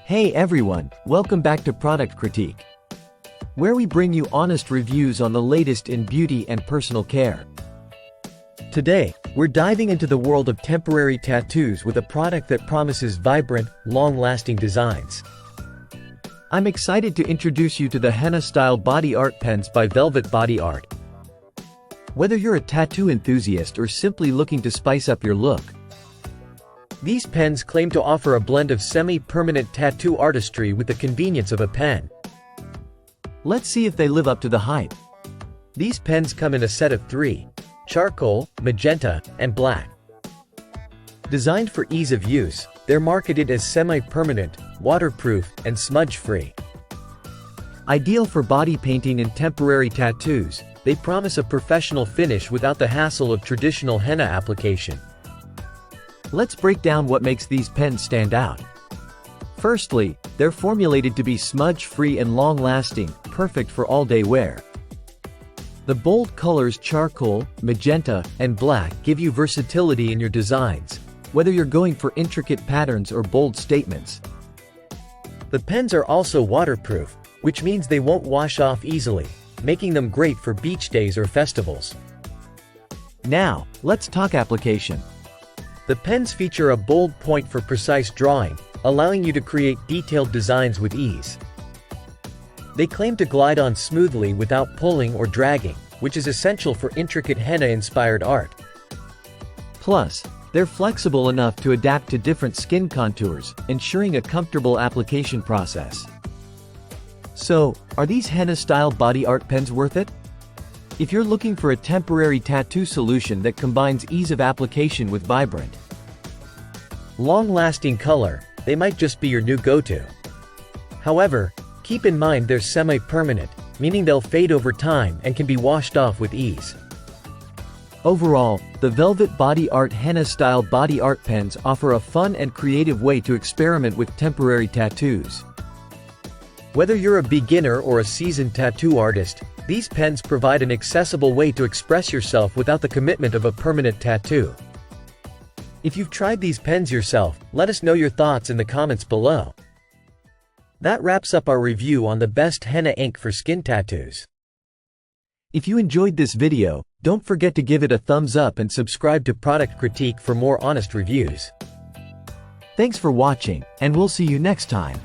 Hey everyone, welcome back to Product Critique, where we bring you honest reviews on the latest in beauty and personal care. Today, we're diving into the world of temporary tattoos with a product that promises vibrant, long-lasting designs. I'm excited to introduce you to the Henna-style body art pens by Velvet Body Art. Whether you're a tattoo enthusiast or simply looking to spice up your look, these pens claim to offer a blend of semi-permanent tattoo artistry with the convenience of a pen. Let's see if they live up to the hype. These pens come in a set of 3: charcoal, magenta, and black. Designed for ease of use, they're marketed as semi-permanent, waterproof, and smudge-free. Ideal for body painting and temporary tattoos, they promise a professional finish without the hassle of traditional henna application. Let's break down what makes these pens stand out. Firstly, they're formulated to be smudge-free and long-lasting, perfect for all-day wear. The bold colors charcoal, magenta, and black give you versatility in your designs, whether you're going for intricate patterns or bold statements. The pens are also waterproof, which means they won't wash off easily, making them great for beach days or festivals. Now, let's talk application. The pens feature a bold point for precise drawing, allowing you to create detailed designs with ease. They claim to glide on smoothly without pulling or dragging, which is essential for intricate henna-inspired art. Plus, they're flexible enough to adapt to different skin contours, ensuring a comfortable application process. So, are these henna-style body art pens worth it? If you're looking for a temporary tattoo solution that combines ease of application with vibrant, long-lasting color, they might just be your new go-to. However, keep in mind they're semi-permanent, meaning they'll fade over time and can be washed off with ease. Overall, the Velvet Body Art Henna-style body art pens offer a fun and creative way to experiment with temporary tattoos. Whether you're a beginner or a seasoned tattoo artist, these pens provide an accessible way to express yourself without the commitment of a permanent tattoo. If you've tried these pens yourself, let us know your thoughts in the comments below. That wraps up our review on the best henna ink for skin tattoos. If you enjoyed this video, don't forget to give it a thumbs up and subscribe to Product Critique for more honest reviews. Thanks for watching, and we'll see you next time.